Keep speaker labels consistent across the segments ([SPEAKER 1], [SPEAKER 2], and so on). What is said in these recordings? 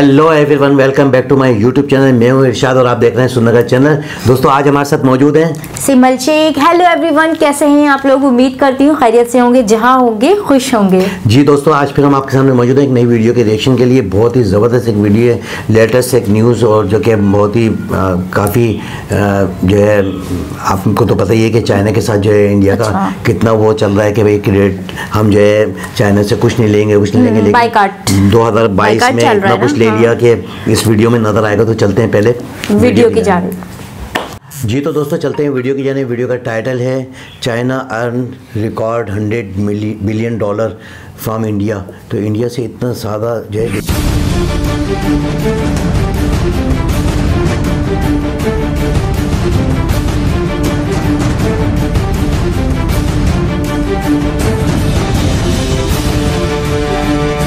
[SPEAKER 1] Hello everyone, welcome back to my YouTube channel. मैं हूं इरशाद और आप देख रहे हैं सुननगर चैनल। दोस्तों, आज हमारे साथ मौजूद हैं
[SPEAKER 2] सिमल शेख। हेलो एवरीवन, कैसे हैं आप लोग? उम्मीद करती हूँ खैरियत से होंगे, जहाँ होंगे खुश होंगे।
[SPEAKER 1] जी दोस्तों, आज फिर हम आपके सामने मौजूद हैं एक नई वीडियो के रिएक्शन के लिए। बहुत ही ज़बरदस्त एक वीडियो है, लेटेस्ट एक न्यूज़, और जो कि बहुत ही काफ़ी जो है, आपको तो पता ही है कि चाइना के साथ जो है इंडिया का कितना वो चल रहा है कि भाई क्रेडिट हम जो है चाइना से कुछ नहीं लेंगे, लेकिन 2022 में इतना कुछ ले लिया कि इस वीडियो में नजर आएगा। तो चलते हैं पहले
[SPEAKER 2] वीडियो की जानिब।
[SPEAKER 1] जी तो दोस्तों, चलते हैं वीडियो की जानिब। वीडियो का टाइटल है China earn record $100 billion from India. तो इंडिया से इतना ज़्यादा जो है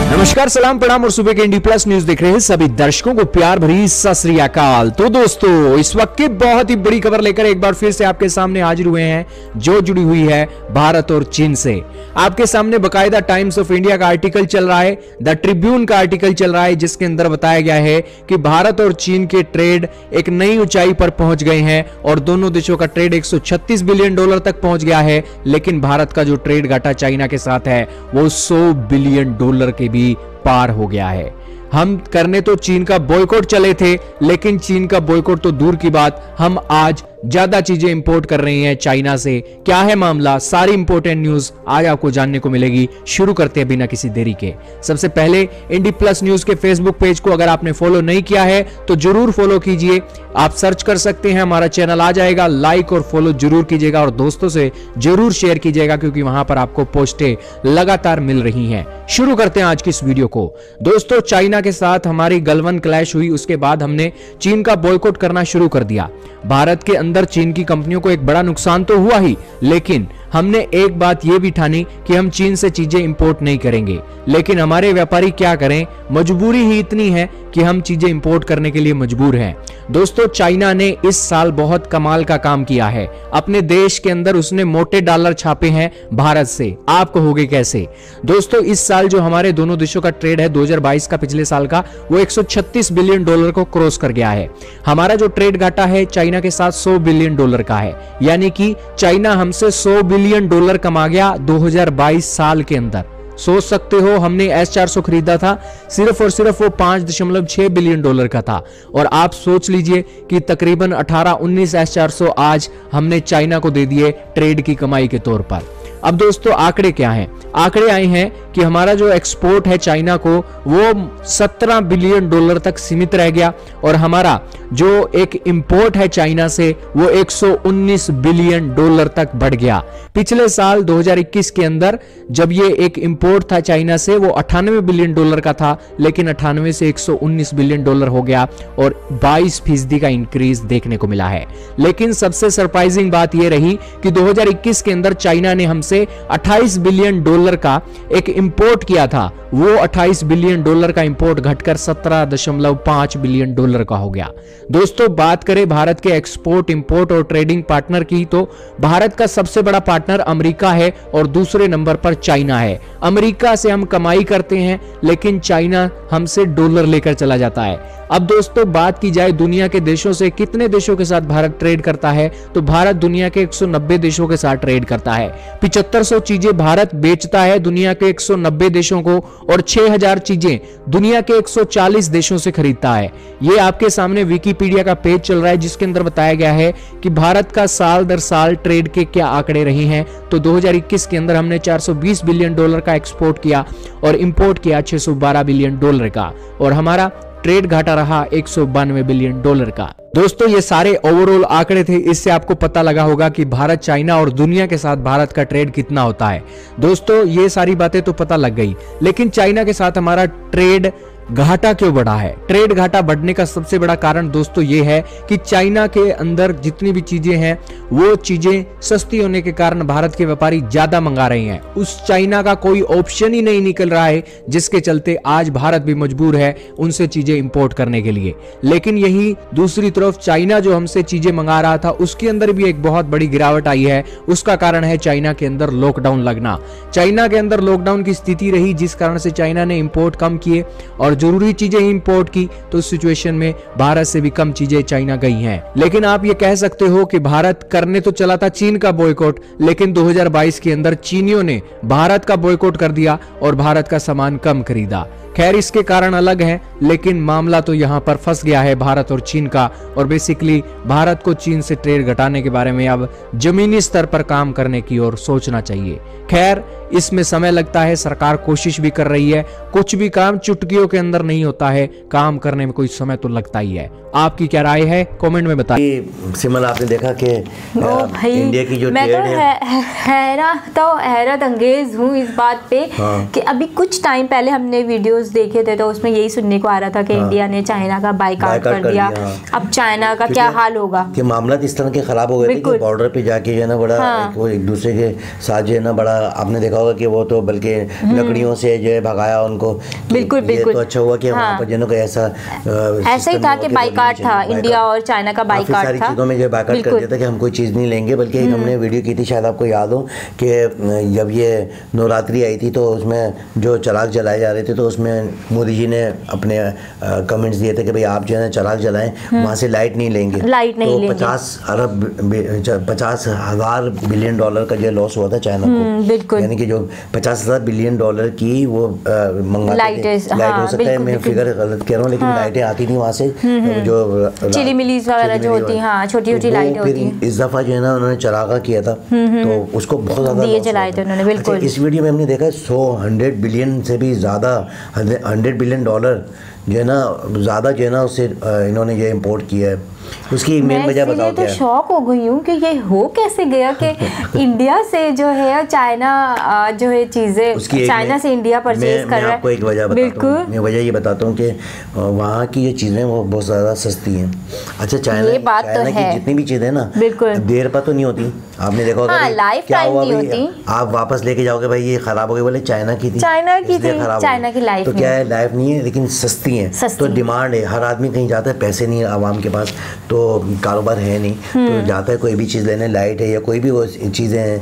[SPEAKER 3] नमस्कार, सलाम, प्रणाम और सुबह के इंडी प्लस न्यूज देख रहे हैं सभी दर्शकों को प्यार भरी सत श्री अकाल। तो दोस्तों, इस वक्त की बहुत ही बड़ी खबर लेकर एक बार फिर से आपके सामने हाजिर हुए हैं, जो जुड़ी हुई है भारत और चीन से। आपके सामने बकायदा टाइम्स ऑफ इंडिया का आर्टिकल चल रहा है, द ट्रिब्यून का आर्टिकल चल रहा है, जिसके अंदर बताया गया है कि भारत और चीन के ट्रेड एक नई ऊंचाई पर पहुंच गए हैं और दोनों देशों का ट्रेड $136 बिलियन तक पहुंच गया है। लेकिन भारत का जो ट्रेड घाटा चाइना के साथ है वो $100 बिलियन के भी पार हो गया है। हम करने तो चीन का बॉयकॉट चले थे, लेकिन चीन का बॉयकॉट तो दूर की बात, हम आज ज्यादा चीजें इंपोर्ट कर रहे हैं चाइना से। क्या है मामला? सारी इंपोर्टेंट न्यूज आज आपको जानने को मिलेगी। शुरू करते हैं बिना किसी देरी के। सबसे पहले इंडी प्लस न्यूज के फेसबुक पेज को अगर आपने फॉलो नहीं किया है तो जरूर फॉलो कीजिए। आप सर्च कर सकते हैं, हमारा चैनल आ जाएगा। लाइक और फॉलो जरूर कीजिएगा और दोस्तों से जरूर शेयर कीजिएगा, क्योंकि वहां पर आपको पोस्टें लगातार मिल रही हैं। शुरू करते हैं आज की इस वीडियो को। दोस्तों, चाइना के साथ हमारी गलवान क्लैश हुई, उसके बाद हमने चीन का बॉयकॉट करना शुरू कर दिया। भारत के अंदर चीन की कंपनियों को एक बड़ा नुकसान तो हुआ ही, लेकिन हमने एक बात यह भी ठानी कि हम चीन से चीजें इंपोर्ट नहीं करेंगे। लेकिन हमारे व्यापारी क्या करें, मजबूरी ही इतनी है कि हम चीजें इंपोर्ट करने के लिए मजबूर हैं। दोस्तों, चाइना ने इस साल बहुत कमाल का काम किया है। अपने देश के अंदर उसने मोटे डॉलर छापे हैं भारत से। आप कहोगे कैसे? दोस्तों, इस साल जो हमारे दोनों देशों का ट्रेड है 2022 का, पिछले साल का, वो $136 बिलियन को क्रॉस कर गया है। हमारा जो ट्रेड घाटा है चाइना के साथ $100 बिलियन का है, यानी कि चाइना हमसे $100 बिलियन कमा गया 2022 साल के अंदर। सोच सकते हो, हमने S400 खरीदा था, सिर्फ और सिर्फ वो $5.6 बिलियन का था, और आप सोच लीजिए कि तकरीबन 18-19 S400 आज हमने चाइना को दे दिए ट्रेड की कमाई के तौर पर। अब दोस्तों, आंकड़े क्या हैं? आंकड़े आए हैं कि हमारा जो एक्सपोर्ट है चाइना को वो $17 बिलियन तक सीमित रह गया, और हमारा जो एक इंपोर्ट है चाइना से वो $119 बिलियन तक बढ़ गया। पिछले साल 2021 के अंदर जब ये एक इंपोर्ट था चाइना से, वो $98 बिलियन का था, लेकिन 98 से $119 बिलियन हो गया, और 22% का इंक्रीज देखने को मिला है। लेकिन सबसे सरप्राइजिंग बात यह रही कि 2021 के अंदर चाइना ने हमसे $28 बिलियन का एक इंपोर्ट किया था। वो $28 बिलियन का इंपोर्ट घटकर $17.5 बिलियन का हो गया। दोस्तों, बात करें भारत के एक्सपोर्ट, इंपोर्ट और ट्रेडिंग पार्टनर की, तो भारत का सबसे बड़ा पार्टनर अमेरिका है और दूसरे नंबर पर चाइना है। अमेरिका से हम कमाई करते हैं, लेकिन चाइना हमसे डॉलर लेकर चला जाता है। अब दोस्तों, बात की जाए दुनिया के देशों से, कितने देशों के साथ भारत ट्रेड करता है, तो भारत दुनिया के 190 देशों के साथ ट्रेड करता है। 7500 चीजें भारत बेचता है दुनिया के 190 देशों को, और 6000 चीजें दुनिया के 140 देशों से खरीदता है। ये आपके सामने विकिपीडिया का पेज चल रहा है, जिसके अंदर बताया गया है कि भारत का साल दर साल ट्रेड के क्या आंकड़े रहे हैं। तो 2021 के अंदर हमने $420 बिलियन का एक्सपोर्ट किया और इंपोर्ट किया $612 बिलियन का, और हमारा ट्रेड घाटा रहा $192 बिलियन का। दोस्तों, ये सारे ओवरऑल आंकड़े थे, इससे आपको पता लगा होगा कि भारत, चाइना और दुनिया के साथ भारत का ट्रेड कितना होता है। दोस्तों, ये सारी बातें तो पता लग गई, लेकिन चाइना के साथ हमारा ट्रेड घाटा क्यों बढ़ा है? ट्रेड घाटा बढ़ने का सबसे बड़ा कारण दोस्तों ये है कि चाइना के अंदर जितनी भी चीजें हैं वो चीजें सस्ती होने के कारण भारत के व्यापारी ज्यादा मंगा रहे हैं। उस चाइना का कोई ऑप्शन ही नहीं निकल रहा है, जिसके चलते आज भारत भी मजबूर है उनसे चीजें इंपोर्ट करने के लिए। लेकिन यही दूसरी तरफ चाइना जो हमसे चीजें मंगा रहा था उसके अंदर भी एक बहुत बड़ी गिरावट आई है। उसका कारण है चाइना के अंदर लॉकडाउन लगना। चाइना के अंदर लॉकडाउन की स्थिति रही, जिस कारण से चाइना ने इंपोर्ट कम किए, और जरूरी चीजें ही इंपोर्ट की, तो उस सिचुएशन में भारत से भी कम चीजें चाइना गई हैं। लेकिन आप ये कह सकते हो कि भारत करने तो चला था चीन का बॉयकॉट, लेकिन 2022 के अंदर चीनियों ने भारत का बॉयकॉट कर दिया और भारत का सामान कम खरीदा। खैर, इसके कारण अलग हैं, लेकिन मामला तो यहाँ पर फंस गया है भारत और चीन का, और बेसिकली भारत को चीन से ट्रेड घटाने के बारे में अब जमीनी स्तर पर काम करने की ओर सोचना चाहिए। खैर, इसमें समय लगता है, सरकार कोशिश भी कर रही है। कुछ भी काम चुटकियों के अंदर नहीं होता है, काम करने में कोई समय तो लगता ही है। आपकी क्या राय है, कमेंट में बताइए।
[SPEAKER 1] सिमल, आपने देखा कि इंडिया की जो
[SPEAKER 2] मैं तो हैरत अंगेज हूँ इस बात पे कि अभी कुछ टाइम पहले हमने वीडियोस देखे थे तो उसमें यही सुनने को आ रहा था कि इंडिया ने चाइना का बाइकआउट कर दिया। अब चाइना का क्या हाल होगा
[SPEAKER 1] कि मामला इस तरह के खराब हो गए थे कि बॉर्डर पे जाके जो है ना बड़ा वो एक दूसरे के साथ जो है ना बड़ा, आपने देखा होगा कि वो तो बल्कि लकड़ियों से जो है भगाया उनको।
[SPEAKER 2] बिल्कुल बिल्कुल।
[SPEAKER 1] तो अच्छा हुआ कि वहाँ पर जो है ऐसा
[SPEAKER 2] ही था कि बाइकआउट था, इंडिया और चाइना का बाइकआउट था।
[SPEAKER 1] सारी चीज़ों में जो बाइकआउट कर दिया था कि हम कोई चीज़ नहीं लेंगे। बल्कि एक हमने वीडियो की थी, शायद आपको याद हो, कि जब ये नवरात्रि आई थी तो उसमें जो चिराग जलाए जा रहे थे तो उसमें मोदी जी ने अपने कमेंट्स दिए थे कि भाई आप जो है ना चिराग जलाएं, वहाँ से लाइट नहीं लेंगे। तो 50,000 बिलियन डॉलर का जो लॉस हुआ था चाइना को, यानी कि जो 50,000 बिलियन डॉलर की वो मंगाते थे। लाइट हो सकता है मैं फिगर गलत कह रहा हूँ, लेकिन लाइटें आती थी वहाँ से, जो
[SPEAKER 2] चिली मिलीज वगैरह जो होती हैं, छोटी छोटी लाइटें होती हैं।
[SPEAKER 1] इस दफा जो है ना उन्होंने चरागा किया था तो उसको बहुत ज्यादा
[SPEAKER 2] दिए जलाए थे उन्होंने। बिल्कुल।
[SPEAKER 1] इस वीडियो में हमने देखा 100 बिलियन से भी ज्यादा, 100 बिलियन डॉलर जो है ना ज्यादा जो है ना उससे इन्होंने ये इम्पोर्ट किया है। उसकी मेन वजह बताओ क्या है?
[SPEAKER 2] तो शॉक हो गई हूँ कि ये हो कैसे गया कि इंडिया से जो है चाइना जो है चीजें चाइना से इंडिया परचेज कर रहा है।
[SPEAKER 1] आपको एक वजह बताता हूँ, मैं वजह ये बताता हूँ कि वहाँ की जो चीजें वो बहुत ज्यादा सस्ती हैं। अच्छा, चाइना की जितनी भी चीजें ना देर पर तो नहीं होती, आपने देखा होगा। क्या हुआ भाई, आप वापस लेके जाओगे भाई ये खराब हो गई, बोले चाइना की थी,
[SPEAKER 2] चाइना की लाइफ
[SPEAKER 1] तो क्या है, लाइफ नहीं है लेकिन सस्ती है, तो डिमांड है। हर आदमी कहीं जाता है, पैसे नहीं है आवाम के पास, तो कारोबार है नहीं, तो जाता है कोई भी चीज़ लेने, लाइट है या कोई भी वो चीज़ें हैं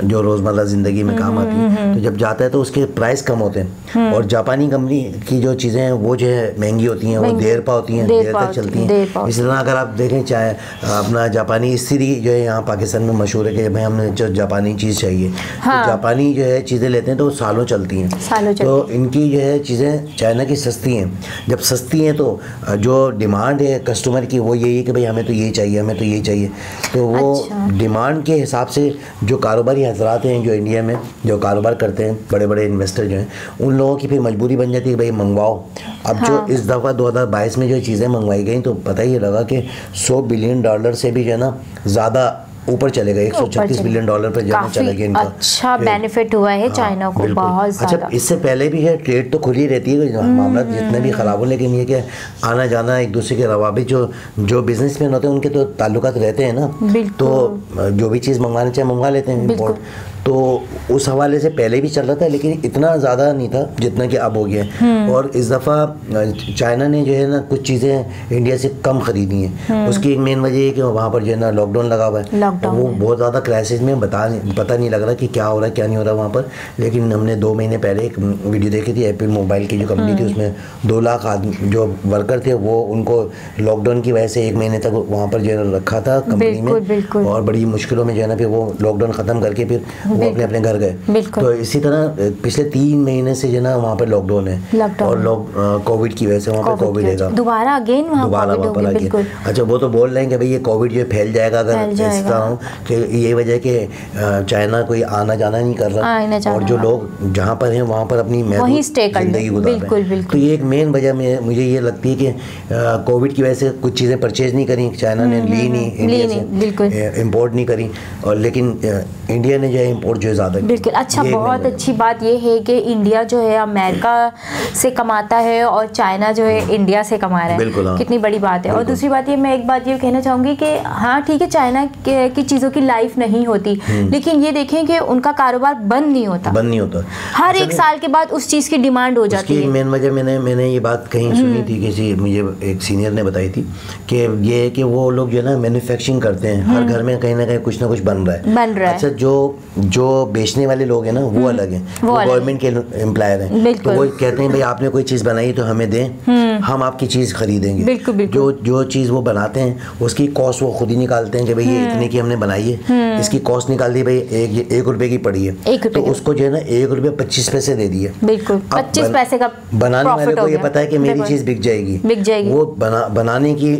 [SPEAKER 1] जो रोज़मर्रा ज़िंदगी में काम आती हैं, तो जब जाता है तो उसके प्राइस कम होते हैं। और जापानी कंपनी की जो चीज़ें हैं वो जो है महंगी होती हैं, वो देर पा होती हैं, देर तक चलती हैं। इस तरह अगर आप देखें, चाहे अपना जापानी इस्त्री जो है यहाँ पाकिस्तान में मशहूर है कि भाई हमने जो जापानी चीज़ चाहिए, तो जापानी जो है चीज़ें लेते हैं तो सालों चलती हैं। तो इनकी जो है चीज़ें चाइना की सस्ती हैं। जब सस्ती हैं तो जो डिमांड है कस्टमर की वो यही है कि भाई हमें तो ये चाहिए, हमें तो ये चाहिए। तो वो डिमांड के हिसाब से जो कारोबारी हजरात हैं जो इंडिया में जो कारोबार करते हैं, बड़े बड़े इन्वेस्टर जो हैं, उन लोगों की फिर मजबूरी बन जाती है कि भाई मंगवाओ। अब जो इस दफ़ा 2022 में जो चीज़ें मंगवाई गई तो पता ही लगा कि 100 बिलियन डॉलर से भी जो है ना ज़्यादा ऊपर चले गए, 136 बिलियन डॉलर पर जाना चला गया इनका।
[SPEAKER 2] अच्छा बेनिफिट हुआ है चाइना को बहुत ज़्यादा।
[SPEAKER 1] अच्छा, इससे पहले भी है ट्रेड तो खुली रहती है, मामला जितने भी ख़राब हो, लेकिन ये कि आना जाना एक दूसरे के रवाबित जो बिजनेसमैन होते हैं उनके तो ताल्लुकात रहते हैं ना, तो जो भी चीज़ मंगवाना चाहे मंगवा लेते हैं इम्पोर्ट। तो उस हवाले से पहले भी चल रहा था, लेकिन इतना ज़्यादा नहीं था जितना कि अब हो गया है। और इस दफ़ा चाइना ने जो है ना कुछ चीज़ें इंडिया से कम ख़रीदी हैं। उसकी एक मेन वजह है कि वहाँ पर जो है ना लॉकडाउन लगा हुआ है, वो बहुत ज़्यादा क्राइसिस में पता नहीं लग रहा कि क्या हो रहा है क्या नहीं हो रहा वहाँ पर। लेकिन हमने 2 महीने पहले एक वीडियो देखी थी, एप्पल मोबाइल की जो कंपनी थी, उसमें 2 लाख आदमी जो वर्कर थे वो उनको लॉकडाउन की वजह से 1 महीने तक वहाँ पर जो है रखा था कंपनी में, और बड़ी मुश्किलों में जो है ना फिर वो लॉकडाउन ख़त्म करके फिर वो अपने अपने घर गए। तो इसी तरह पिछले 3 महीने से जो ना वहाँ पर लॉकडाउन है, और कोविड की वजह से वहाँ पर कोविड है
[SPEAKER 2] दोबारा वहाँ पर अगेन।
[SPEAKER 1] अच्छा, वो तो बोल रहे हैं कि भाई ये कोविड जो फैल जाएगा अगर इस तरह कि ये वजह कि चाइना कोई आना जाना नहीं कर रहा, और जो लोग जहाँ पर हैं वहाँ पर अपनी जिंदगी गुजार रहे हैं। तो ये एक मेन वजह में मुझे ये लगती है कि कोविड की वजह से कुछ चीज़ें परचेज नहीं करी, चाइना ने ली नहीं, इंडिया से इम्पोर्ट नहीं करी, और लेकिन इंडिया ने जो है इम्पोर्ट जो है ज़्यादा।
[SPEAKER 2] बिल्कुल। अच्छा, बहुत अच्छी बात ये है कि इंडिया जो है अमेरिका से कमाता है और चाइना जो है इंडिया से कमा रहा है।
[SPEAKER 1] बिल्कुल,
[SPEAKER 2] कितनी बड़ी बात है। और दूसरी बात ये, मैं एक बात ये कहना चाहूँगी कि हाँ ठीक है, चाइना की चीज़ों की लाइफ नहीं होती, लेकिन ये देखें कि उनका कारोबार बंद नहीं होता। हर एक साल के बाद उस चीज़ की डिमांड हो जाती है।
[SPEAKER 1] मेन वजह मैंने ये बात कहीं सुनी थी, किसी मुझे एक सीनियर ने बताई थी कि ये कि वो लोग जो है ना मैन्युफैक्चरिंग करते हैं, हर घर में कहीं ना कहीं कुछ ना कुछ बन रहा है। अच्छा, जो बेचने वाले लोग हैं ना वो अलग हैं, वो गवर्नमेंट के एम्प्लॉयर हैं, तो वो कहते हैं भाई आपने कोई चीज़ बनाई तो हमें दें, हम आपकी चीज़ खरीदेंगे। जो चीज़ वो बनाते हैं उसकी कॉस्ट वो खुद ही निकालते हैं कि भाई ये इतने की हमने बनाई है, इसकी कॉस्ट निकाल दी भाई 1 रुपए की पड़ी है, तो उसको जो है ना 1 रुपये 25 पैसे दे दिए। बिल्कुल 25 पैसे का बनाने वाले को ये पता है कि मेरी चीज़ बिक जाएगी, वो बनाने की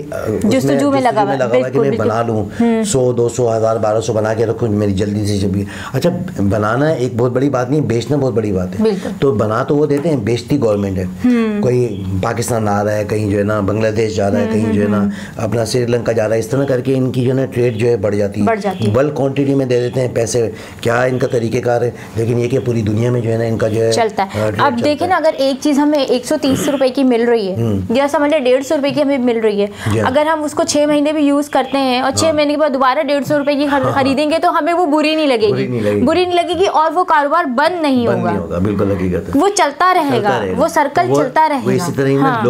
[SPEAKER 1] जुस्तजू में लगा हुआ कि मैं बना लूँ 100 200 1000 1200 बना के रखूँ मेरी जल्दी से जब। अच्छा बनाना एक बहुत बड़ी बात नहीं, बेचना बहुत बड़ी बात है। तो बना तो वो देते हैं, बेचती गवर्नमेंट है। कोई पाकिस्तान आ रहा है, कहीं जो है ना बांग्लादेश जा रहा है, कहीं जो है ना अपना श्रीलंका जा रहा है, इस तरह करके इनकी जो है ना ट्रेड जो है बढ़ जाती है, बल्क क्वांटिटी में दे देते हैं पैसे। क्या इनका तरीकेकार है, लेकिन ये कि पूरी दुनिया में जो है ना इनका जो है
[SPEAKER 2] चलता है। अब देखिए ना, अगर एक चीज़ हमें 130 रुपए की मिल रही है या समझ ले 150 रुपए की हमें मिल रही है, अगर हम उसको 6 महीने भी यूज करते हैं और 6 महीने के बाद दोबारा 150 रुपए की खरीदेंगे तो हमें वो बुरी नहीं लगेगी और वो कारोबार बंद नहीं होगा।
[SPEAKER 1] बिल्कुल हकीकत है,
[SPEAKER 2] वो चलता रहेगा, वो सर्कल चलता रहेगा।
[SPEAKER 1] इसी तरह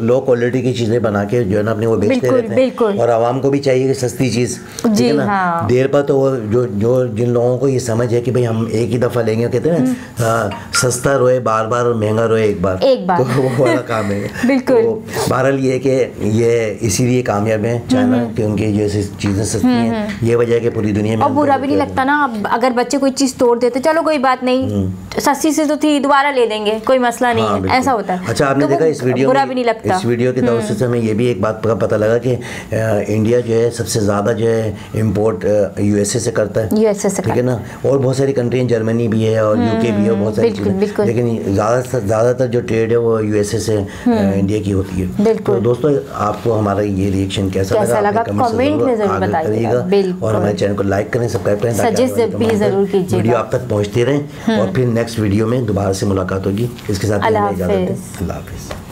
[SPEAKER 1] लो क्वालिटी की चीजें बना के जो है ना अपने वो बेचते रहते हैं, और आवाम को भी चाहिए कि सस्ती चीज, ठीक है ना। देर पर तो जो जिन लोगों को ये समझ है कि भाई हम एक ही दफा लेंगे, कहते हैं ना सस्ता रोए बार बार और महंगा रोए एक बार, तो वो वाला काम है। बिल्कुल। बहरहाल ये कि ये इसीलिए कामयाब है चाइना, क्योंकि जैसे चीजें सस्ती हैं, ये वजह है कि पूरी दुनिया में।
[SPEAKER 2] और बुरा भी नहीं लगता ना, अगर बच्चे कोई चीज तोड़ देते चलो कोई बात नहीं, सस्ती से तो थी दोबारा ले देंगे, कोई मसला नहीं है, ऐसा होता है।
[SPEAKER 1] अच्छा आपने देखा इस वीडियो
[SPEAKER 2] बुरा भी नहीं लगता।
[SPEAKER 1] इस वीडियो के दौरान से हमें ये भी एक बात का पता लगा कि इंडिया जो है सबसे ज्यादा जो है इम्पोर्ट यूएसए से करता है, यूएसए से, ठीक है ना। और बहुत सारी कंट्री हैं, जर्मनी भी है और यूके भी है, बहुत सारी चीजें, लेकिन ज्यादातर जो ट्रेड है वो यूएसए से इंडिया की होती है। तो दोस्तों आपको हमारा ये रिएक्शन कैसा लगा कमेंट में जरूर बताइएगा, और हमारे चैनल को लाइक करें, सब्सक्राइब करें,
[SPEAKER 2] सजेस्ट भी जरूर कीजिएगा,
[SPEAKER 1] वीडियो आप तक पहुंचते रहें। और फिर नेक्स्ट वीडियो में दोबारा से मुलाकात होगी। इसके साथ
[SPEAKER 2] अल्लाह हाफिज़।
[SPEAKER 1] अल्लाह हाफिज़।